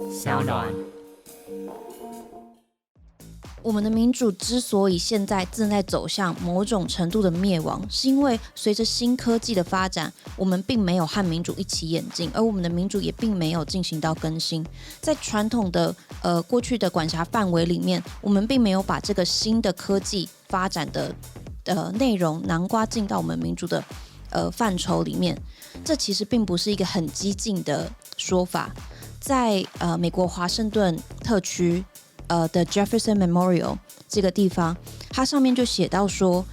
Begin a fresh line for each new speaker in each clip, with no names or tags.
小暖。
我们的民主之所以现在正在走向某种程度的灭亡，是因为随着新科技的发展，我们并没有和民主一起演进，而我们的民主也并没有进行到更新。在传统的过去的管辖范围里面，我们并没有把这个新的科技发展的内容囊括进到我们民主的范畴里面。这其实并不是一个很激进的说法。在美国华盛顿特区的 Jefferson Memorial 这个地方，它上面就写到说，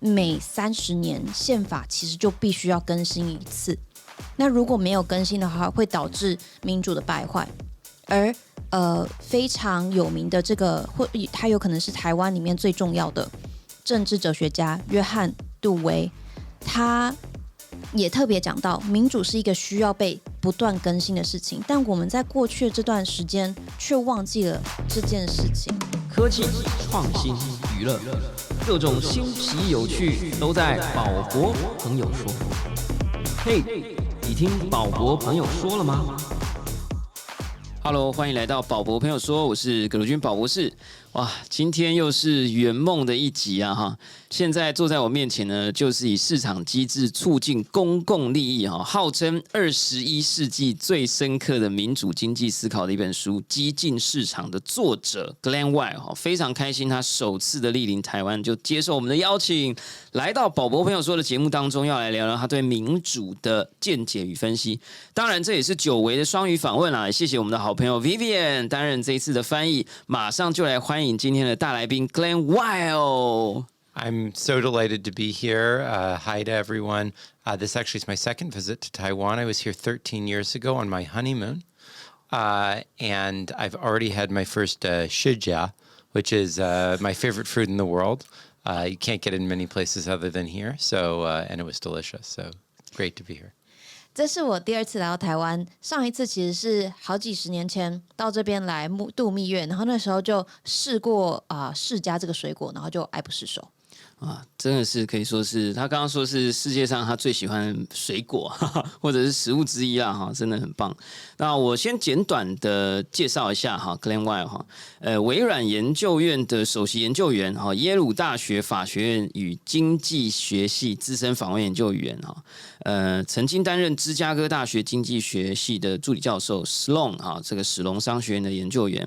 每30年宪法其实就必须要更新一次。那如果没有更新的话，会导致民主的败坏。而非常有名的这个，他有可能是台湾里面最重要的政治哲学家约翰杜威，他也特别讲到，民主是一个需要被不断更新的事情，但我们在过去的这段时间却忘记了这件事情。
科技、创新、娱乐，各种新奇有趣都在宝博朋友说。嘿，你听宝博朋友说了吗？Hello， 欢迎来到宝博朋友说，我是葛如君宝博士。哇，今天又是圆梦的一集啊哈！现在坐在我面前呢，就是以市场机制促进公共利益哈，号称21世纪最深刻的民主经济思考的一本书《激进市场》的作者 Glenn Weil 哈，非常开心他首次的莅临台湾，就接受我们的邀请，来到宝博朋友说的节目当中，要来聊聊他对民主的见解与分析。当然，这也是久违的双语访问啦，谢谢我们的好朋友 Vivian 担任这一次的翻译，马上就来欢迎今天的大来宾 Glenn Weil。I'm
so delighted to be here. Hi to everyone. This actually is my second visit to Taiwan. I was here 13 years ago on my honeymoon. And I've already had my first shijia, which is my favorite fruit in the world. You can't get it in many places other than here. So, and it was delicious. So great to be here.
这是我第2次来到台湾，上一次其实是好几十年前到这边来度蜜月，然后那时候就试过释迦这个水果，然后就爱不释手。
啊，真的是可以说是他刚刚说是世界上他最喜欢水果或者是食物之一啦哈，真的很棒。那我先简短的介绍一下哈 ，Glenn Weil 哈，微软研究院的首席研究员哈，耶鲁大学法学院与经济学系资深访问研究员哈，曾经担任芝加哥大学经济学系的助理教授 ，Sloan 哈，这个史隆商学院的研究员，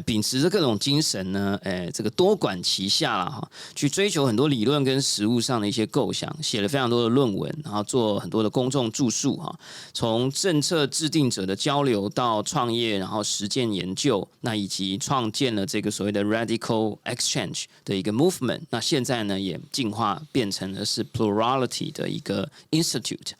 秉持着各种精神呢，这个多管齐下啦哈，去追求很多理论跟实务上的一些构想，写了非常多的论文，然后做很多的公众著述哈。从政策制定者的交流到创业，然后实践研究，那以及创建了这个所谓的 Radical Exchange 的一个 movement。那现在呢，也进化变成了是 Plurality 的一个 Institute。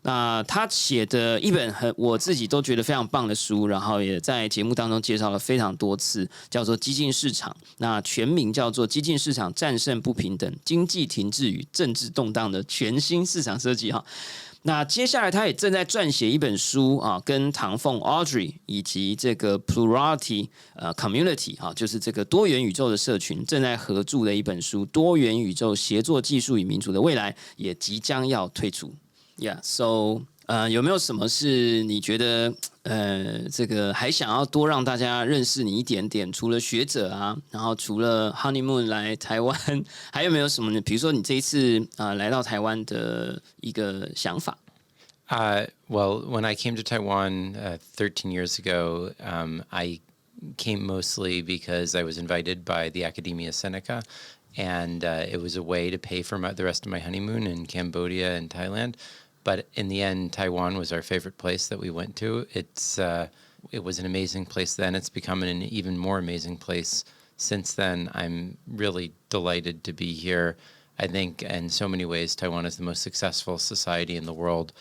那他写的一本我自己都觉得非常棒的书，然后也在节目当中介绍了非常多次，叫做《激进市场》。那全名叫做《激进市场战胜不平等：经济停滞与政治动荡的全新市场设计》哈。那接下来他也正在撰写一本书啊，跟唐凤 Audrey 以及这个 Plurality Community 啊，就是这个多元宇宙的社群正在合著的一本书《多元宇宙协作技术与民主的未来》，也即将要推出。Yeah, so 有没有什么是你觉得这个还想要多让大家认识你一点点？除了学者啊，然后除了 honeymoon 来台湾，还有没有什么呢？比如说你这一次来到台湾的一个想法
？Well, when I came to Taiwan 13 years ago, I came mostly because I was invited by the Academia Sinica, and it was a way to pay for the rest of my honeymoon in Cambodia and Thailand. But in the end, Taiwan was our favorite place that we went to. It was an amazing place then. It's become an even more amazing place since then. I'm really delighted to be here. I think in so many ways, Taiwan is the most successful society in the world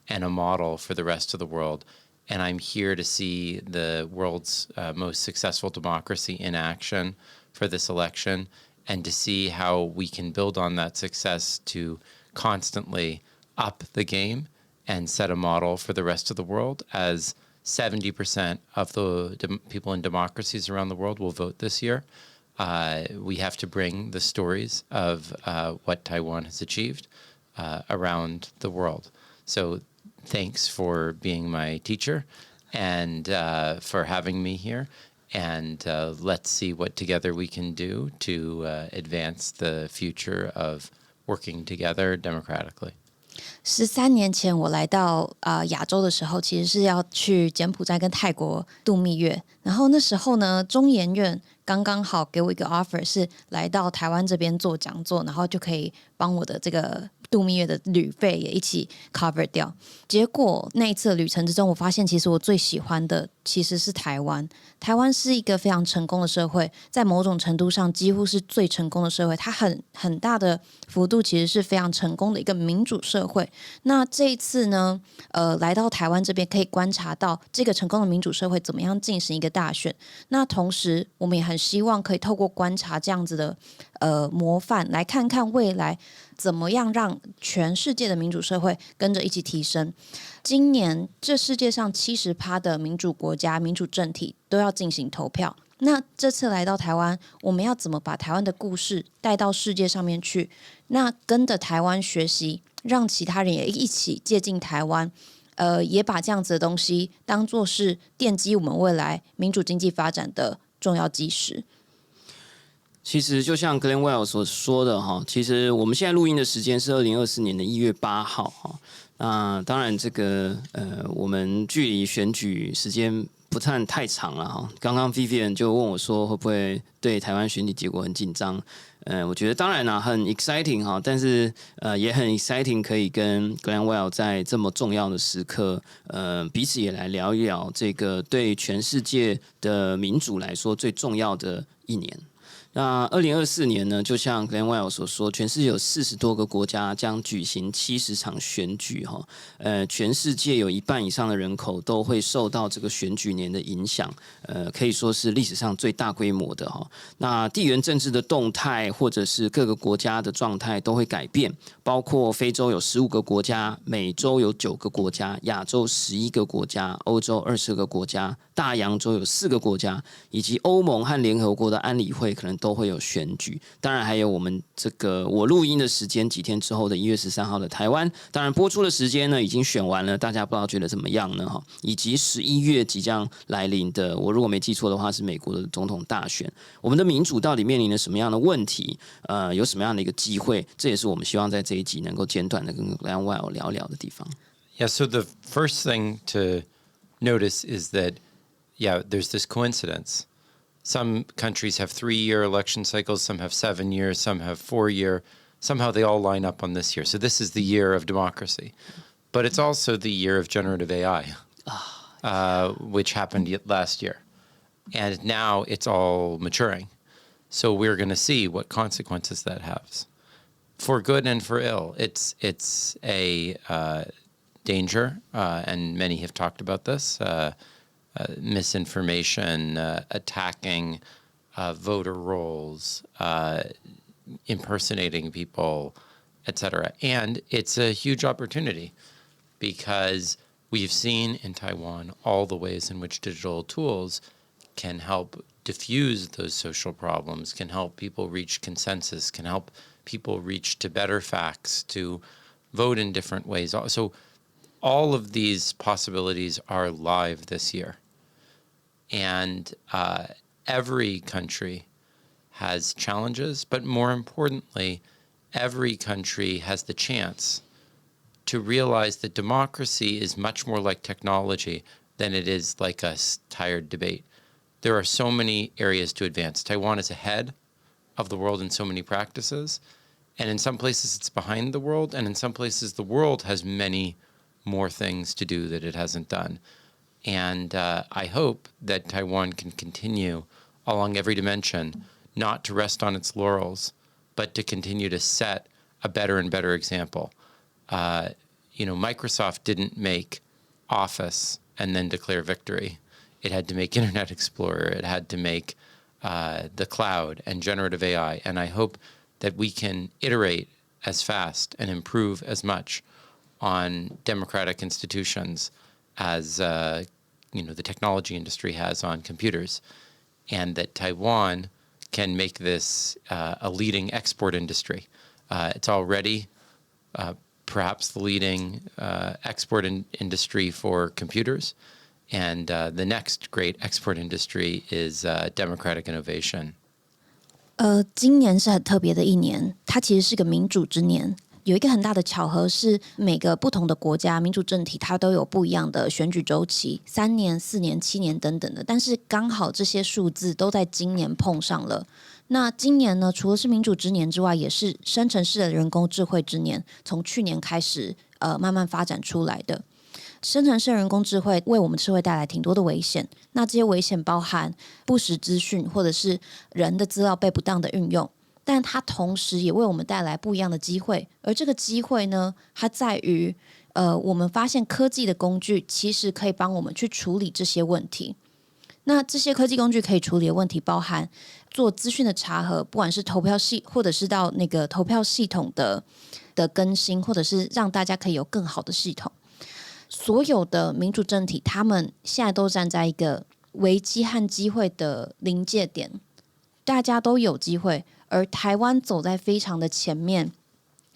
and a model for the rest of the world. And I'm here to see the world's most successful democracy in action for this election, and to see how we can build on that success to constantly up the game and set a model for the rest of the world, as 70% of the people in democracies around the world will vote this year. We have to bring the stories of what Taiwan has achieved around the world. So thanks for being my teacher. and for having me here. And let's see what together we can do to advance the future of working together democratically.
13年前我来到亚洲的时候，其实是要去柬埔寨跟泰国度蜜月。然后那时候呢，中研院刚刚好给我一个 offer，是来到台湾这边做讲座，然后就可以帮我的这个度蜜月的旅费也一起 cover 掉。结果那一次的旅程之中，我发现其实我最喜欢的其实是台湾。台湾是一个非常成功的社会，在某种程度上几乎是最成功的社会。它很大的幅度其实是非常成功的一个民主社会。那这一次呢，来到台湾这边可以观察到这个成功的民主社会怎么样进行一个大选。那同时，我们也很希望可以透过观察这样子的模范，来看看未来怎么样让全世界的民主社会跟着一起提升。今年这世界上70%的民主国家、民主政体都要进行投票。那这次来到台湾，我们要怎么把台湾的故事带到世界上面去？那跟着台湾学习，让其他人也一起接近台湾。也把这样子的东西当作是奠基我们未来民主经济发展的重要基石。
其实就像 Glenn Well 所说的哈，其实我们现在录音的时间是2024年1月8号哈。那当然，这个我们距离选举时间不算太长了哈。刚刚 Vivian 就问我说，会不会对台湾选举结果很紧张？我觉得当然啦，很 exciting 哈，但是也很 exciting， 可以跟 Glenn Well 在这么重要的时刻，彼此也来聊一聊这个对全世界的民主来说最重要的一年。那2024年呢，就像 Glenn Well 所说，全世界有40多个国家将举行70场选举哈，全世界有1半以上的人口都会受到这个选举年的影响，可以说是历史上最大规模的哈。那地缘政治的动态或者是各个国家的状态都会改变，包括非洲有15个国家，美洲有9个国家，亚洲11个国家，欧洲20个国家，大洋洲有4个国家，以及欧盟和联合国的安理会可能都会有选举，当然还有我们这个我录音的时间几天之后的1月13号的台湾，当然播出的时间呢已经选完了，大家不知道觉得怎么样呢？哈，以及11月即将来临的，我如果没记错的话是美国的总统大选，我们的民主到底面临了什么样的问题？有什么样的一个机会？这也是我们希望在这一集能够简短的跟 Glenn Well 聊聊的地方。
Yeah, so the first thing to notice is that, yeah, there's this coincidence. Some countries have 3-year election cycles, some have 7 years, some have 4-year. Somehow they all line up on this year. So this is the year of democracy. But it's also the year of generative AI, which happened last year. And now it's all maturing. So we're going to see what consequences that has. For good and for ill. It's a danger, and many have talked about this, misinformation, attacking voter rolls, impersonating people, etc. And it's a huge opportunity because we've seen in Taiwan all the ways in which digital tools can help diffuse those social problems, can help people reach consensus, can help people reach to better facts, to vote in different ways. So all of these possibilities are live this year. And every country has challenges, but more importantly, every country has the chance to realize that democracy is much more like technology than it is like a tired debate. There are so many areas to advance. Taiwan is ahead of the world in so many practices, and in some places it's behind the world, and in some places the world has many more things to do that it hasn't done. And I hope that Taiwan can continue along every dimension, not to rest on its laurels, but to continue to set a better and better example. Microsoft didn't make Office and then declare victory. It had to make Internet Explorer. It had to make the cloud and generative AI. And I hope that we can iterate as fast and improve as much on democratic institutions as the technology industry has on computers, and that Taiwan can make this a leading export industry. It's already perhaps the leading export industry for computers. And the next great export industry is democratic innovation.
今年是很特别的一年，它其实是个民主之年。有一个很大的巧合是，每个不同的国家民主政体，它都有不一样的选举周期，3年、4年、7年等等的。但是刚好这些数字都在今年碰上了。那今年呢，除了是民主之年之外，也是生成式的人工智慧之年，从去年开始慢慢发展出来的。生成式人工智慧为我们社会带来挺多的危险，那这些危险包含不实资讯或者是人的资料被不当的运用，但它同时也为我们带来不一样的机会。而这个机会呢，它在于我们发现科技的工具其实可以帮我们去处理这些问题。那这些科技工具可以处理的问题包含做资讯的查核，不管是投票系或者是到那个投票系统的更新，或者是让大家可以有更好的系统。所有的民主政体，他们现在都站在一个危机和机会的临界点，大家都有机会，而台湾走在非常的前面，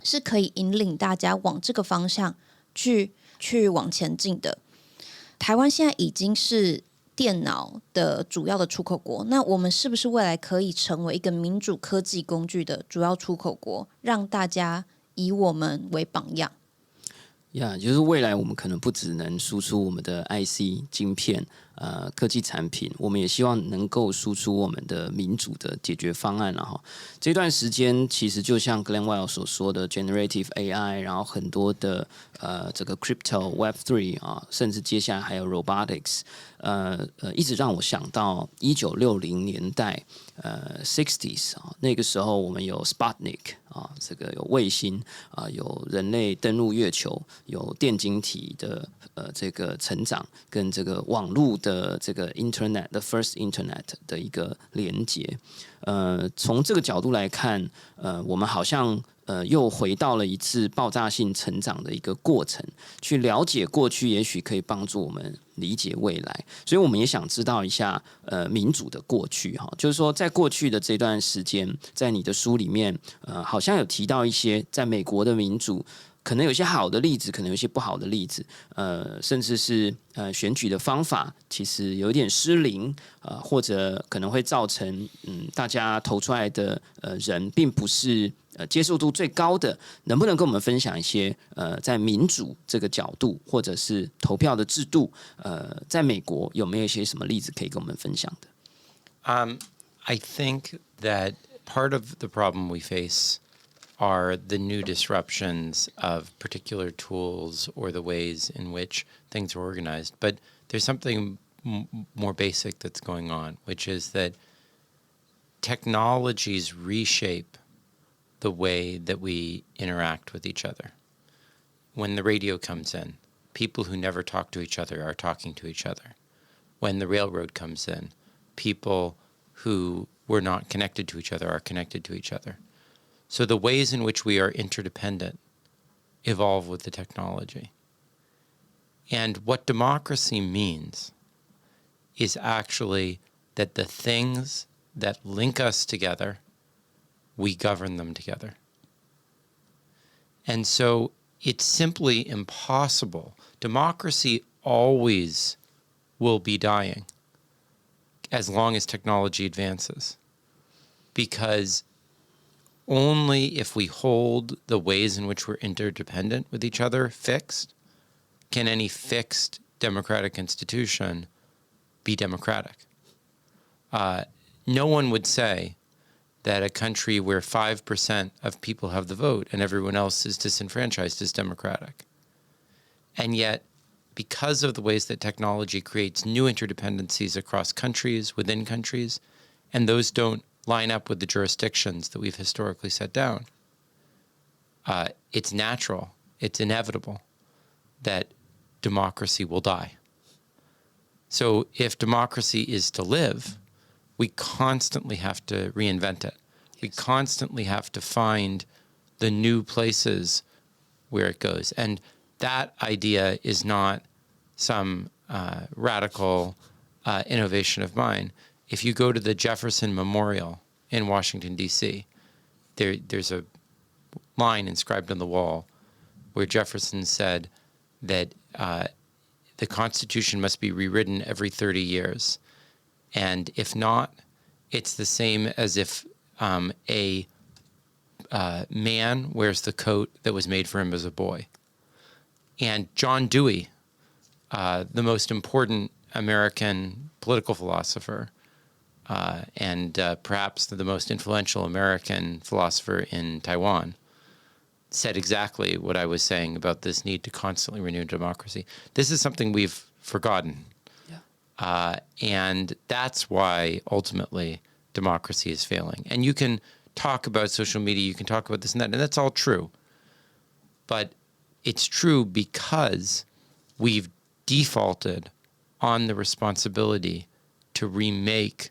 是可以引领大家往这个方向去往前进的。台湾现在已经是电脑的主要的出口国，那我们是不是未来可以成为一个民主科技工具的主要出口国，让大家以我们为榜样？
就是未来我们可能不只能输出我们的 IC 晶片科技产品，我们也希望能够输出我们的民主的解决方案了哈。这段时间其实就像 Glenn Weil 所说的 Generative AI， 然后很多的这个 Crypto Web3 甚至接下来还有 Robotics，一直让我想到1960年代60s 那个时候我们有 Sputnik 这个有卫星有人类登陆月球，有电晶体的这个成长，跟这个网络的这个 Internet the first Internet 的一个连接。从这个角度来看，我们好像又回到了一次爆炸性成长的一个过程，去了解过去，也许可以帮助我们理解未来。所以我们也想知道一下民主的过去哈，就是说在过去的这段时间，在你的书里面好像有提到一些在美国的民主。可能有些好的例子，可能有些不好的例子，甚至是选举的方法其实有一点失灵，或者可能会造成大家投出来的人并不是接受度最高的，能不能跟我们分享一些在民主这个角度，或者是投票的制度，在美国有没有一些什么例子可以跟我们分享的
？I think that part of the problem we face are the new disruptions of particular tools or the ways in which things are organized. But there's something more basic that's going on, which is that technologies reshape the way that we interact with each other. When the radio comes in, people who never talk to each other are talking to each other. When the railroad comes in, people who were not connected to each other are connected to each other. So the ways in which we are interdependent evolve with the technology. And what democracy means is actually that the things that link us together, we govern them together. And so it's simply impossible. Democracy always will be dying as long as technology advances. Because only if we hold the ways in which we're interdependent with each other fixed, can any fixed democratic institution be democratic. No one would say that a country where 5% of people have the vote and everyone else is disenfranchised is democratic. And yet, because of the ways that technology creates new interdependencies across countries, within countries, and those don't line up with the jurisdictions that we've historically set down, it's natural, it's inevitable that democracy will die. So if democracy is to live, we constantly have to reinvent it. We constantly have to find the new places where it goes. And that idea is not some radical innovation of mine. If you go to the Jefferson Memorial in Washington, D.C., there's a line inscribed on the wall where Jefferson said that the Constitution must be rewritten every 30 years. And if not, it's the same as if a man wears the coat that was made for him as a boy. And John Dewey, the most important American political philosopher, and perhaps the most influential American philosopher in Taiwan, said exactly what I was saying about this need to constantly renew democracy. This is something we've forgotten. Yeah. And that's why ultimately democracy is failing. And you can talk about social media, you can talk about this and that, and that's all true. But it's true because we've defaulted on the responsibility to remake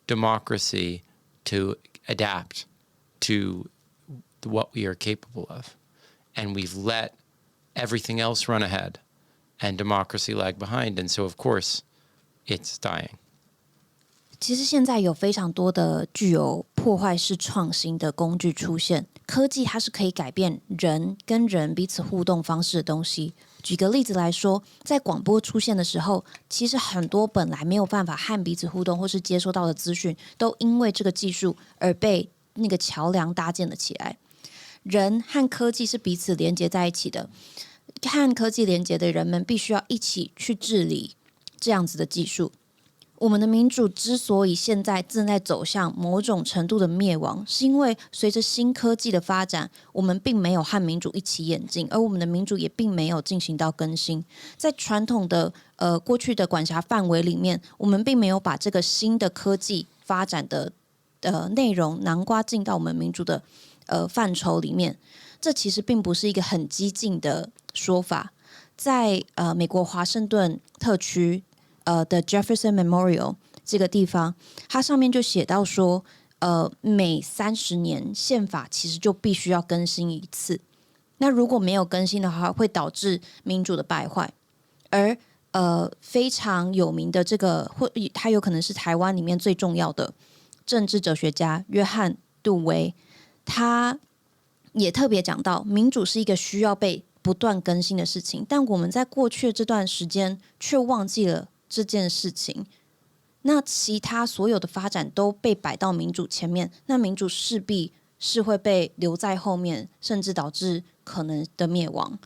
democracy to adapt to what we are capable of. And we've let everything else run ahead and democracy lag behind. And so, of course, it's dying.
其实现在有非常多的具有破坏式创新的工具出现，科技它是可以改变人跟人彼此互动方式的东西。举个例子来说，在广播出现的时候，其实很多本来没有办法和彼此互动或是接收到的资讯，都因为这个技术而被那个桥梁搭建了起来。人和科技是彼此连接在一起的，和科技连接的人们必须要一起去治理这样子的技术。我们的民主之所以现在正在走向某种程度的灭亡，是因为随着新科技的发展，我们并没有和民主一起演进，而我们的民主也并没有进行到更新。在传统的过去的管辖范围里面，我们并没有把这个新的科技发展的内容囊括进到我们民主的范畴里面。这其实并不是一个很激进的说法。在美国华盛顿特区的 Jefferson Memorial 这个地方，它上面就写到说，每30年宪法其实就必须要更新一次。那如果没有更新的话，会导致民主的败坏。而非常有名的这个，他有可能是台湾里面最重要的政治哲学家约翰杜威，他也特别讲到，民主是一个需要被不断更新的事情，但我们在过去的这段时间却忘记了这件事情。那其他所有的发展都被摆到民主前面，那民主势必是会被留在后面，甚至导致可能的灭亡。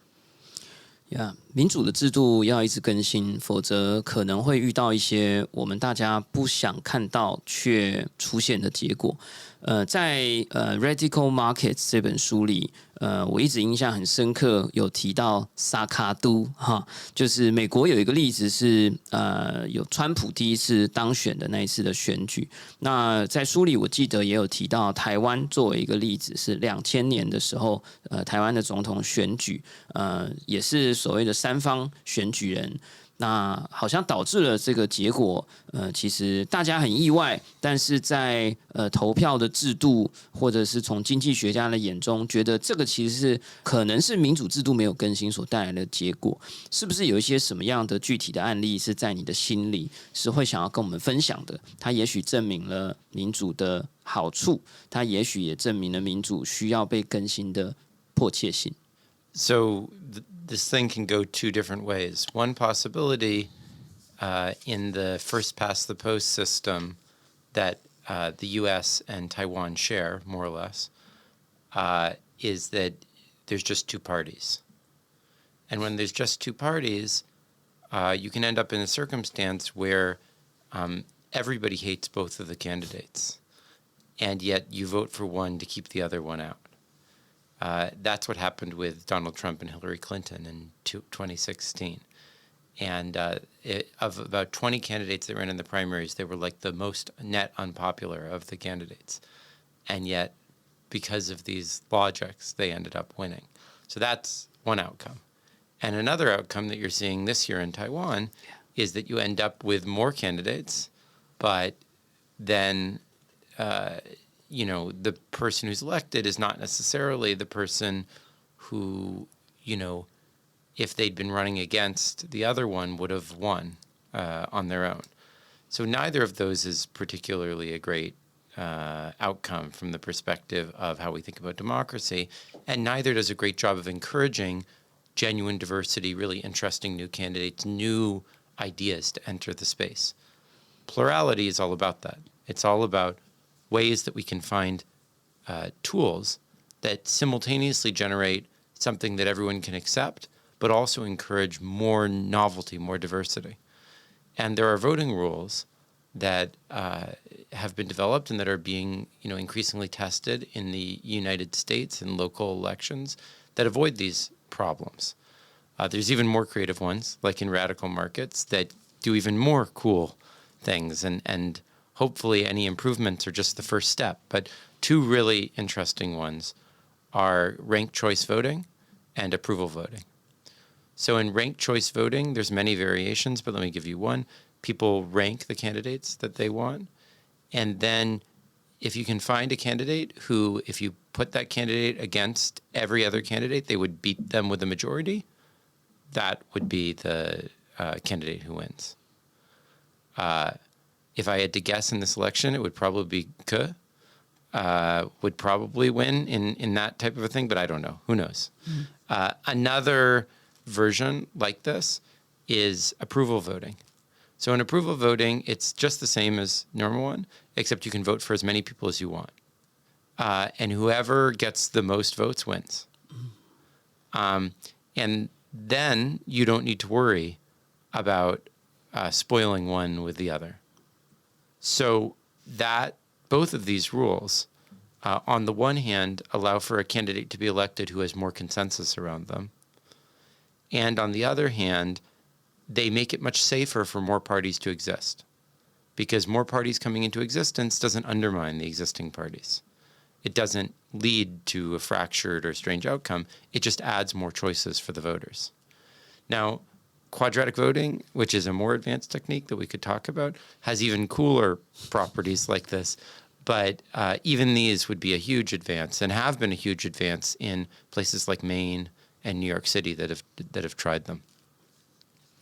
民主的制度要一直更新，否则可能会遇到一些我们大家不想看到却出现的结果。在Radical Markets 这本书里，我一直印象很深刻，有提到萨卡都哈，就是美国有一个例子是有川普第一次当选的那一次的选举。那在书里我记得也有提到台湾作为一个例子，是2000年的时候，台湾的总统选举，也是所谓的三方选举人。那好像导致了这个结果，其实大家很意外，但是在投票的制度，或者是从经济学家的眼中，觉得这个其实是可能是民主制度没有更新所带来的结果。是不是有一些什么样的具体的案例是在你的心里是会想要跟我们分享的？它也许证明了民主的好处，它也许也证明了民主需要被更新的迫切性。
So this thing can go two different ways. One possibility in the first past the post system that the U.S. and Taiwan share, more or less, is that there's just two parties. And when there's just two parties, you can end up in a circumstance where everybody hates both of the candidates, and yet you vote for one to keep the other one out. That's what happened with Donald Trump and Hillary Clinton in 2016. And of about 20 candidates that ran in the primaries, they were like the most net unpopular of the candidates. And yet, because of these logics, they ended up winning. So that's one outcome. And another outcome that you're seeing this year in Taiwan is that you end up with more candidates, but then the person who's elected is not necessarily the person who, if they'd been running against the other one, would have won on their own. So neither of those is particularly a great outcome from the perspective of how we think about democracy, and neither does a great job of encouraging genuine diversity, really interesting new candidates, new ideas to enter the space. Plurality is all about that. It's all about ways that we can find tools that simultaneously generate something that everyone can accept, but also encourage more novelty, more diversity. And there are voting rules that have been developed and that are being, increasingly tested in the United States in local elections that avoid these problems. There's even more creative ones, like in radical markets, that do even more cool things. And hopefully any improvements are just the first step. But two really interesting ones are ranked choice voting and approval voting. So in ranked choice voting, there's many variations, but let me give you one. People rank the candidates that they want. And then if you can find a candidate who, if you put that candidate against every other candidate, they would beat them with a majority, that would be the candidate who wins. If I had to guess in this election, it would probably be Ke. Would probably win in that type of a thing, but I don't know. Who knows? Another version like this is approval voting. So in approval voting, it's just the same as normal one, except you can vote for as many people as you want. And whoever gets the most votes wins. And then you don't need to worry about spoiling one with the other. So that both of these rules, on the one hand, allow for a candidate to be elected who has more consensus around them. And on the other hand, they make it much safer for more parties to exist, because more parties coming into existence doesn't undermine the existing parties. It doesn't lead to a fractured or strange outcome. It just adds more choices for the voters. Now, quadratic voting, which is a more advanced technique that we could talk about, has even cooler properties like this. But even these would be a huge advance, and have been a huge advance in places like Maine and New York City that have tried them.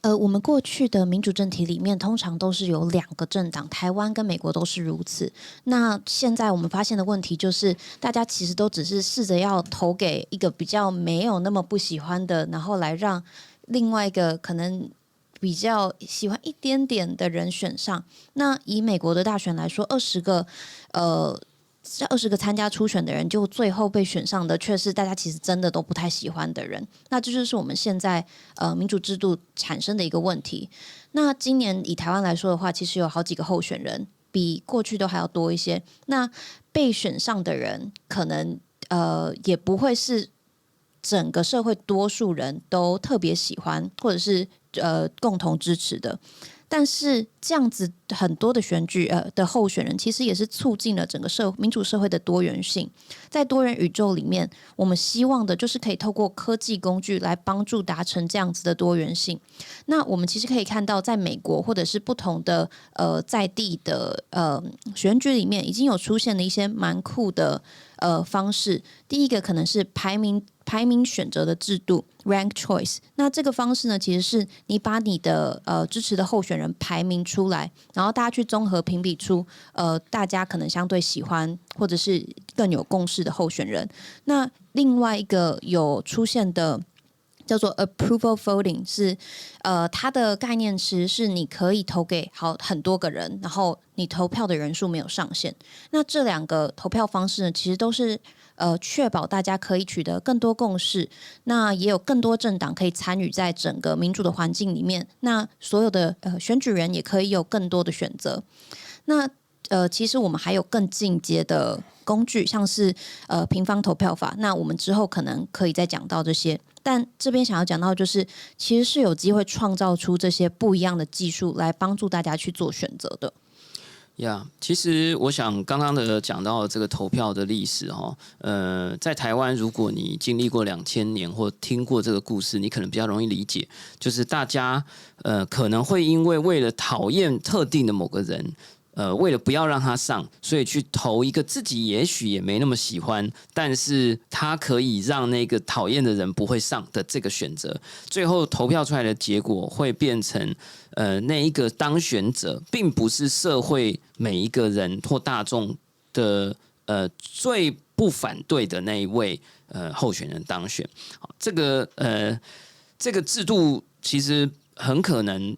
我们过去的民主政体里面，通常都是有两个政党，台湾跟美国都是如此。那现在我们发现的问题就是，大家其实都只是试着要投给一个比较没有那么不喜欢的，然后来让另外一个可能比较喜欢一点点的人选上。那以美国的大选来说，20个参加初选的人，就最后被选上的却是大家其实真的都不太喜欢的人。那这就是我们现在民主制度产生的一个问题。那今年以台湾来说的话，其实有好几个候选人，比过去都还要多一些。那被选上的人，可能也不会是整个社会多数人都特别喜欢，或者是共同支持的。但是这样子很多的选举的候选人，其实也是促进了整个民主社会的多元性。在多元宇宙里面，我们希望的就是可以透过科技工具来帮助达成这样子的多元性。那我们其实可以看到，在美国或者是不同的在地的选举里面，已经有出现了一些蛮酷的方式。第一个可能是排名选择的制度 rank choice。 那这个方式呢，其实是你把你的支持的候选人排名出来，然后大家去综合评比出大家可能相对喜欢或者是更有共识的候选人。那另外一个有出现的叫做 approval voting， 是它的概念其实是你可以投给很多个人，然后你投票的人数没有上限。那这两个投票方式呢，其实都是确保大家可以取得更多共识，那也有更多政党可以参与在整个民主的环境里面，那所有的选举人也可以有更多的选择。那其实我们还有更进阶的工具，像是平方投票法，那我们之后可能可以再讲到这些。但这边想要讲到就是，其实是有机会创造出这些不一样的技术来帮助大家去做选择的。
其实我想刚刚的讲到这个投票的历史在台湾，如果你经历过2000年或听过这个故事，你可能比较容易理解，就是大家可能会因为了讨厌特定的某个人。为了不要让他上，所以去投一个自己也许也没那么喜欢，但是他可以让那个讨厌的人不会上的这个选择，最后投票出来的结果会变成那一个当选者并不是社会每一个人或大众的最不反对的那一位候选人当选。好，这个制度其实很可能。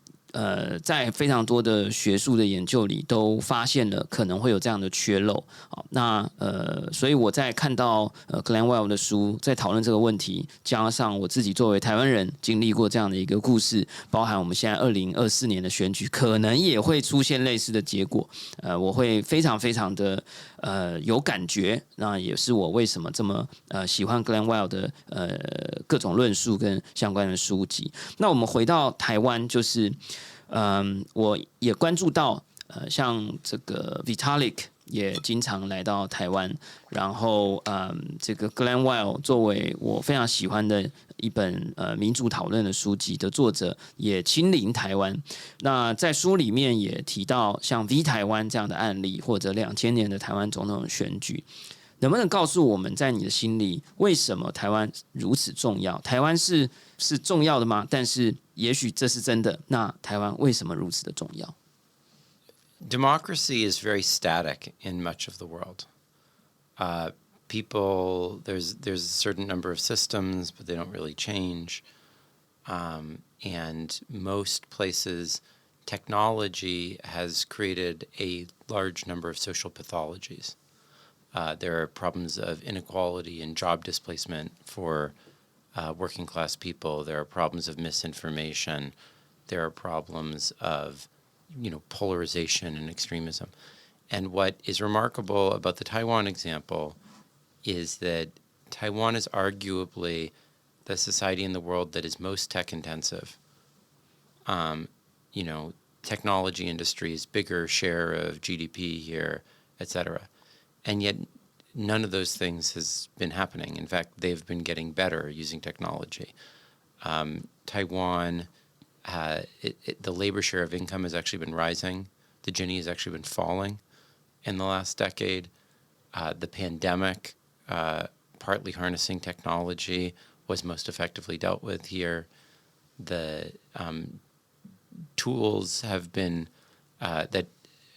在非常多的学术的研究里，都发现了可能会有这样的缺漏。好，那所以我在看到Glenn Weil 的书，在讨论这个问题，加上我自己作为台湾人经历过这样的一个故事，包含我们现在2024年的选举，可能也会出现类似的结果。我会非常非常的有感觉。那也是我为什么这么喜欢 Glenn Weil 的各种论述跟相关的书籍。那我们回到台湾，就是我也关注到像这个 Vitalik 也经常来到台湾，然后这个 Glenn Weil 作为我非常喜欢的一本民主讨论的书籍的作者，也亲临台湾。那在书里面也提到像 V 台湾这样的案例，或者2000年的台湾总统选举。能不能告诉我们，在你的心里，为什么台湾如此重要？台湾是重要的吗？但是也许这是真的。那台湾为什么如此的重要？
Democracy is very static in much of the world. People, there's a certain number of systems, but they don't really change. And most places, technology has created a large number of social pathologies. There are problems of inequality and job displacement for working class people. There are problems of misinformation. There are problems of, polarization and extremism. And what is remarkable about the Taiwan example is that Taiwan is arguably the society in the world that is most tech intensive. Technology industries, bigger share of GDP here, etc. And yet, none of those things has been happening. In fact, they've been getting better using technology. Taiwan, the labor share of income has actually been rising. The Gini has actually been falling in the last decade. The pandemic, partly harnessing technology, was most effectively dealt with here. The tools have been that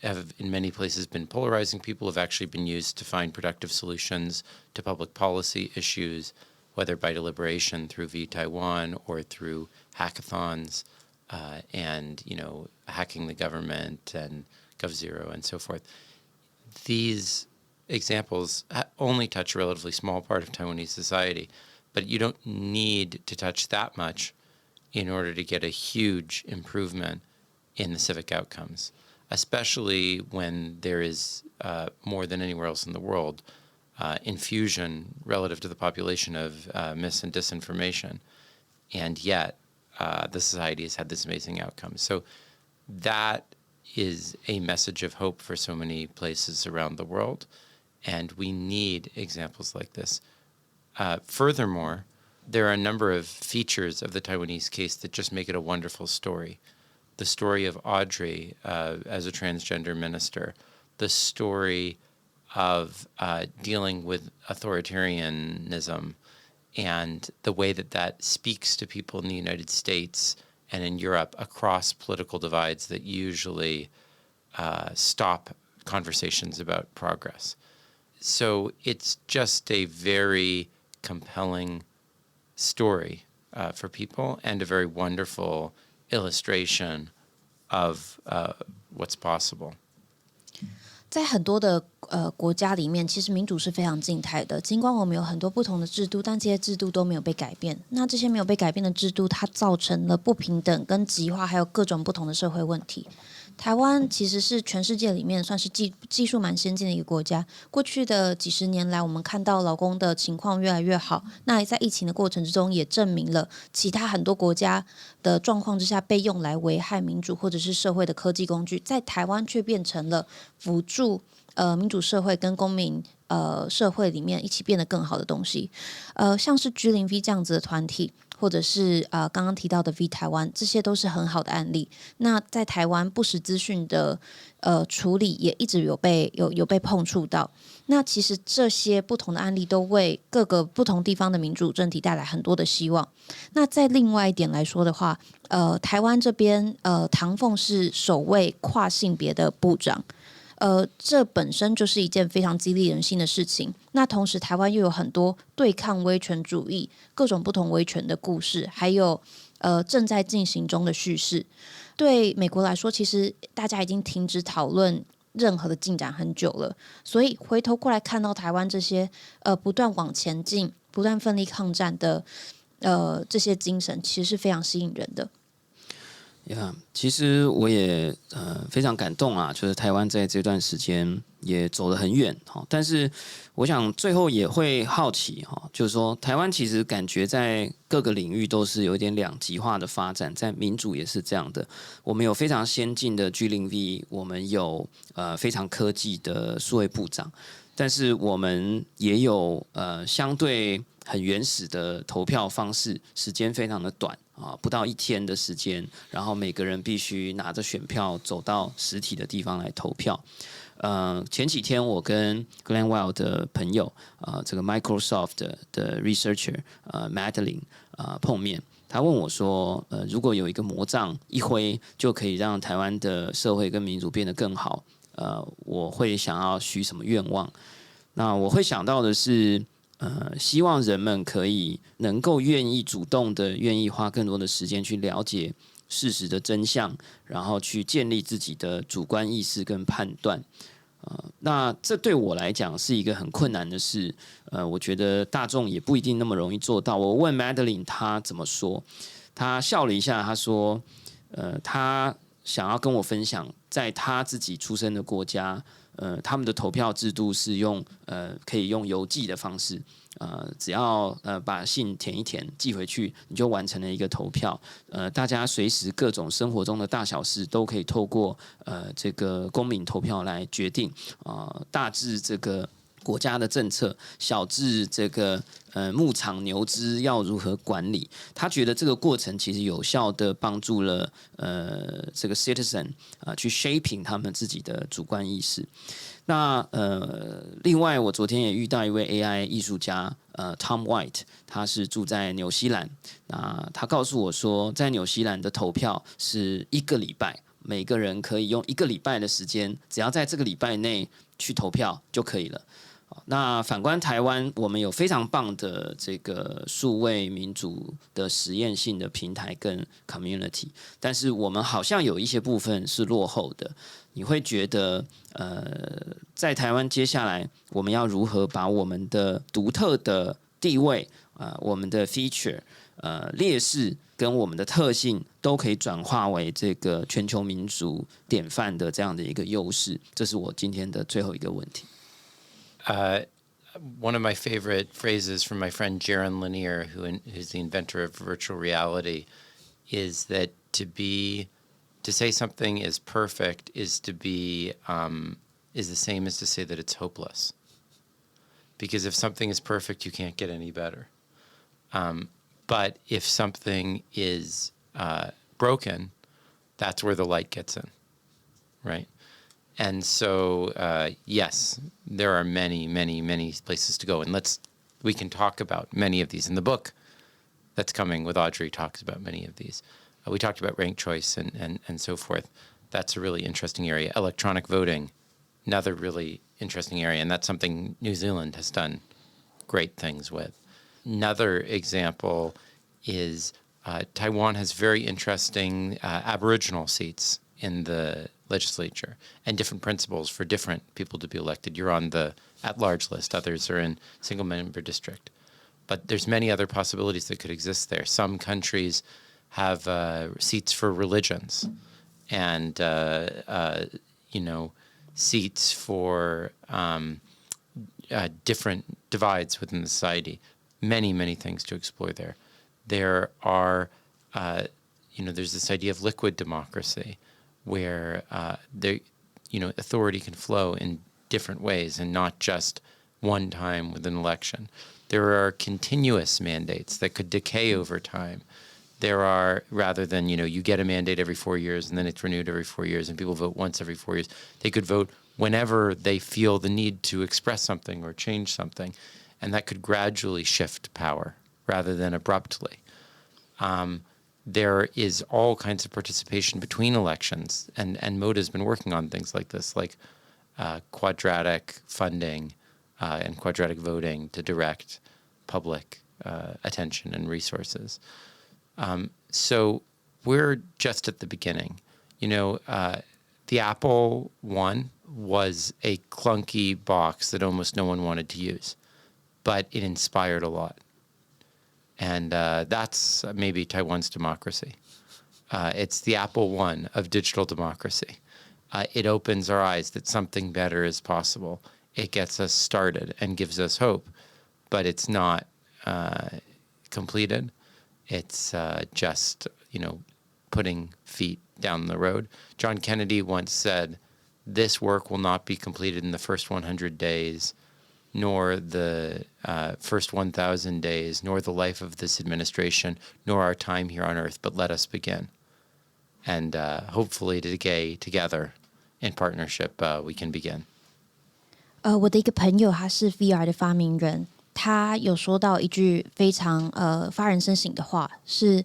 have in many places been polarizing people have actually been used to find productive solutions to public policy issues, whether by deliberation through V Taiwan or through hackathons and hacking the government and GovZero and so forth. These examples only touch a relatively small part of Taiwanese society, but you don't need to touch that much in order to get a huge improvement in the civic outcomes, especially when there is, more than anywhere else in the world, infusion relative to the population of mis and disinformation. And yet, the society has had this amazing outcome. So that is a message of hope for so many places around the world, and we need examples like this. Furthermore, there are a number of features of the Taiwanese case that just make it a wonderful story. The story of Audrey as a transgender minister, the story of dealing with authoritarianism, and the way that speaks to people in the United States and in Europe across political divides that usually stop conversations about progress. So it's just a very compelling story for people and a very wonderful illustration of what's possible.
在很多的国家里面，其实民主是非常静态的。尽管我们有很多不同的制度，但这些制度都没有被改变。那这些没有被改变的制度，它造成了不平等、跟极化，还有各种不同的社会问题。台湾其实是全世界里面算是技术蛮先进的一个国家。过去的几十年来，我们看到劳工的情况越来越好。那在疫情的过程之中，也证明了其他很多国家的状况之下被用来危害民主或者是社会的科技工具，在台湾却变成了辅助民主社会跟公民社会里面一起变得更好的东西。像是 G0V 这样子的团体，或者是刚刚提到的 V 台湾，这些都是很好的案例。那在台湾不实资讯的处理也一直有被碰触到。那其实这些不同的案例都为各个不同地方的民主政体带来很多的希望。那在另外一点来说的话，台湾这边唐凤是首位跨性别的部长。这本身就是一件非常激励人心的事情。那同时，台湾又有很多对抗威权主义、各种不同威权的故事，还有正在进行中的叙事。对美国来说，其实大家已经停止讨论任何的进展很久了，所以回头过来看到台湾这些不断往前进、不断奋力抗战的这些精神，其实是非常吸引人的。
其实我也非常感动啊，就是台湾在这段时间也走得很远，但是我想最后也会好奇，就是说台湾其实感觉在各个领域都是有一点两极化的发展，在民主也是这样的。我们有非常先进的 G0V， 我们有非常科技的数位部长，但是我们也有相对很原始的投票方式，时间非常的短不到1天的时间，然后每个人必须拿着选票走到实体的地方来投票。前几天我跟 Glenn Wild 的朋友这个 Microsoft 的 researcher Madeline 碰面，他问我说如果有一个魔杖一挥就可以让台湾的社会跟民主变得更好，我会想要许什么愿望？那我会想到的是希望人们可以能够愿意主动的愿意花更多的时间去了解事实的真相，然后去建立自己的主观意识跟判断。那这对我来讲是一个很困难的事，我觉得大众也不一定那么容易做到。我问 Madeline 她怎么说，她笑了一下，她说她想要跟我分享在她自己出生的国家他们的投票制度是可以用邮寄的方式，只要把信填一填寄回去，你就完成了一个投票。大家随时各种生活中的大小事都可以透过这个公民投票来决定，大致这个国家的政策，小至这个牧场牛只要如何管理。他觉得这个过程其实有效的帮助了这个 citizen 去 shaping 他们自己的主观意识。那另外我昨天也遇到一位 AI 艺术家Tom White， 他是住在纽西兰。那他告诉我说，在纽西兰的投票是1个礼拜，每个人可以用1个礼拜的时间，只要在这个礼拜内去投票就可以了。那反观台湾，我们有非常棒的这个数位民主的实验性的平台跟 community， 但是我们好像有一些部分是落后的。你会觉得在台湾接下来我们要如何把我们的独特的地位我们的 feature 劣势跟我们的特性都可以转化为这个全球民主典范的这样的一个优势？这是我今天的最后一个问题。
One of my favorite phrases from my friend Jaron Lanier, who's the inventor of virtual reality, is that to say something is perfect is the same as to say that it's hopeless. Because if something is perfect, you can't get any better. But if something is broken, that's where the light gets in, right? And so, yes, there are many, many, many places to go. And we can talk about many of these in the book that's coming with Audrey talks about many of these. We talked about ranked choice and so forth. That's a really interesting area. Electronic voting, another really interesting area. And that's something New Zealand has done great things with. Another example is Taiwan has very interesting Aboriginal seats in the legislature and different principles for different people to be elected. You're on the at-large list. Others are in single-member district. But there's many other possibilities that could exist there. Some countries have seats for religions and, seats for different divides within the society. Many, many things to explore there. There are, there's this idea of liquid democracy, where authority can flow in different ways and not just one time with an election. There are continuous mandates that could decay over time. There are, rather than, you get a mandate every 4 years and then it's renewed every 4 years and people vote once every 4 years. They could vote whenever they feel the need to express something or change something, and that could gradually shift power rather than abruptly. There is all kinds of participation between elections, and Moda has been working on things like this, like quadratic funding and quadratic voting to direct public attention and resources. So we're just at the beginning. The Apple One was a clunky box that almost no one wanted to use, but it inspired a lot. And that's maybe Taiwan's democracy. It's the Apple One of digital democracy. It opens our eyes that something better is possible. It gets us started and gives us hope, but it's not completed. It's just, putting feet down the road. John Kennedy once said, this work will not be completed in the first 100 days, nor the first 1,000 days, nor the life of this administration, nor our time here on earth, but let us begin. And hopefully together in partnership, we can begin.
我的一个朋友，他是 VR 的发明人，他有说到一句非常发人深省的话，是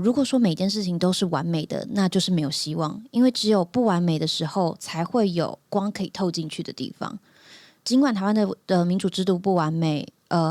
如果说每件事情都是完美的，那就是没有希望，因为只有不完美的时候，才会有光可以透进去的地方。尽管台湾的民主制度不完美，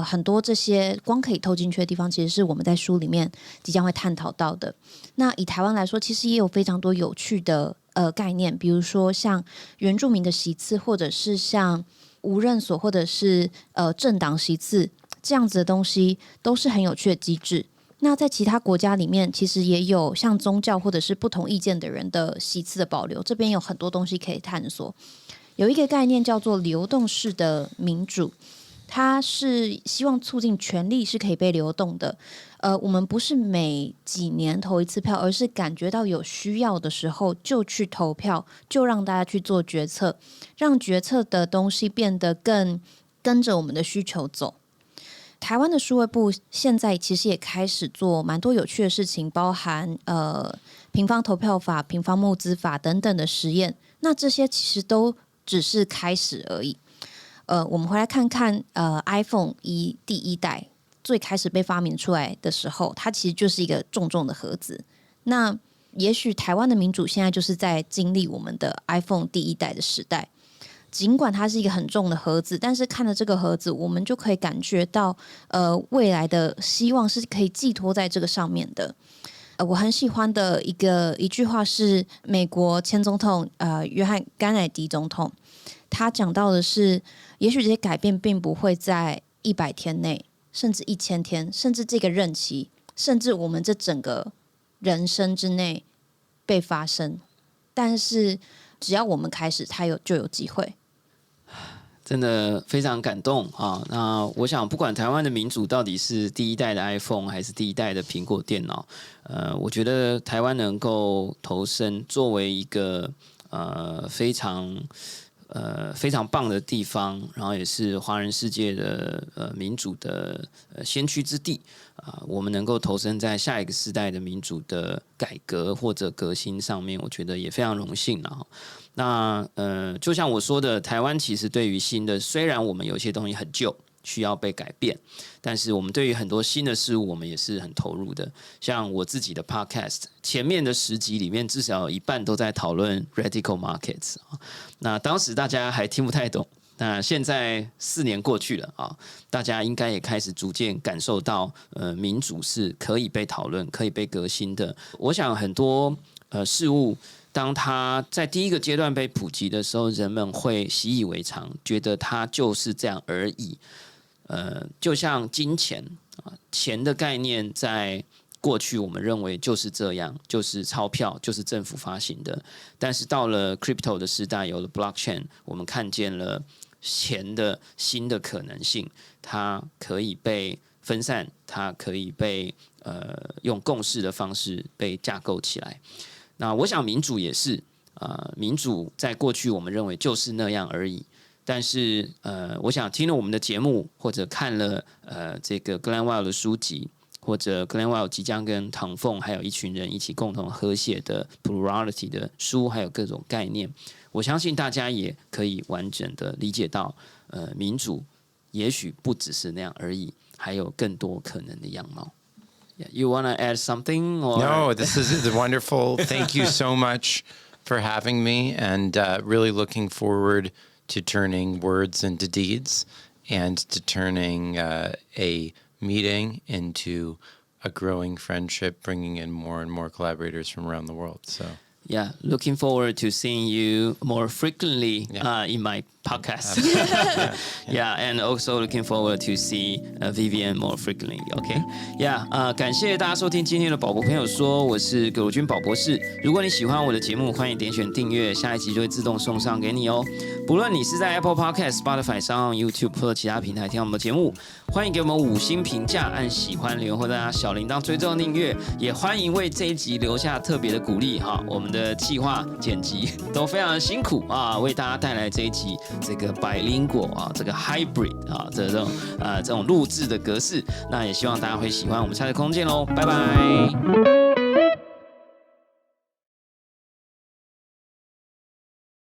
很多这些光可以透进去的地方，其实是我们在书里面即将会探讨到的。那以台湾来说，其实也有非常多有趣的概念，比如说像原住民的席次，或者是像无任所，或者是政党席次这样子的东西，都是很有趣的机制。那在其他国家里面，其实也有像宗教或者是不同意见的人的席次的保留，这边有很多东西可以探索。有一个概念叫做流动式的民主，它是希望促进权力是可以被流动的。我们不是每几年投一次票，而是感觉到有需要的时候就去投票，就让大家去做决策，让决策的东西变得更跟着我们的需求走。台湾的数位部现在其实也开始做蛮多有趣的事情，包含平方投票法、平方募资法等等的实验。那这些其实都只是开始而已。我们回来看看iPhone 第一代最开始被发明出来的时候，它其实就是一个重重的盒子。那也许台湾的民主现在就是在经历我们的 iPhone 第一代的时代。尽管它是一个很重的盒子，但是看了这个盒子，我们就可以感觉到未来的希望是可以寄托在这个上面的。我很喜欢的一句话是美国前总统约翰甘乃迪总统，他讲到的是，也许这些改变并不会在100天内，甚至1000天，甚至这个任期，甚至我们这整个人生之内被发生，但是只要我们开始，它就有机会。
真的非常感动啊！那我想，不管台湾的民主到底是第一代的 iPhone 还是第一代的苹果电脑，我觉得台湾能够投身作为一个非常棒的地方，然后也是华人世界的民主的先驱之地我们能够投身在下一个世代的民主的改革或者革新上面，我觉得也非常荣幸了。那就像我说的，台湾其实对于新的，虽然我们有些东西很旧，需要被改变，但是我们对于很多新的事物，我们也是很投入的。像我自己的 podcast， 前面的10集里面至少有一半都在讨论 radical markets 那当时大家还听不太懂，那现在4年过去了大家应该也开始逐渐感受到，民主是可以被讨论、可以被革新的。我想很多事物，当它在第一个阶段被普及的时候，人们会习以为常，觉得它就是这样而已。就像金钱钱的概念在过去我们认为就是这样，就是钞票，就是政府发行的。但是到了 crypto 的时代，有了 blockchain， 我们看见了钱的新的可能性，它可以被分散，它可以被用共识的方式被架构起来。那我想民主也是，民主在过去我们认为就是那样而已。但是我想听了我们的节目，或者看了这个 Glenn Wild 的书籍，或者 Glenn Wild 即将跟唐凤还有一群人一起共同合写的 Plurality 的书，还有各种概念，我相信大家也可以完整的理解到，民主也许不只是那样而已，还有更多可能的样貌。Yeah, you want to add something? Or?
No, this is wonderful. Thank you so much for having me, and really looking forward to turning words into deeds and to turning a meeting into a growing friendship, bringing in more and more collaborators from around the world. So,
yeah, looking forward to seeing you more frequently in my podcast. Yeah, and also looking forward to see Vivian more frequently. Okay, yeah，感谢大家收听今天的宝博朋友说，我是葛如君宝博士。如果你喜欢我的节目，欢迎点选订阅，下一集就会自动送上给你哦。不论你是在 Apple Podcast、Spotify 上、YouTube 或者其他平台听我们的节目，欢迎给我们5星评价、按喜欢、留言或者按小铃铛追踪订阅，也欢迎为这一集留下特别的鼓励哈。我们的企划、剪辑都非常的辛苦啊，为大家带来这一集这个bilingual啊，这个 hybrid 啊，这种录制的格式，那也希望大家会喜欢。我们下次空见喽，拜拜。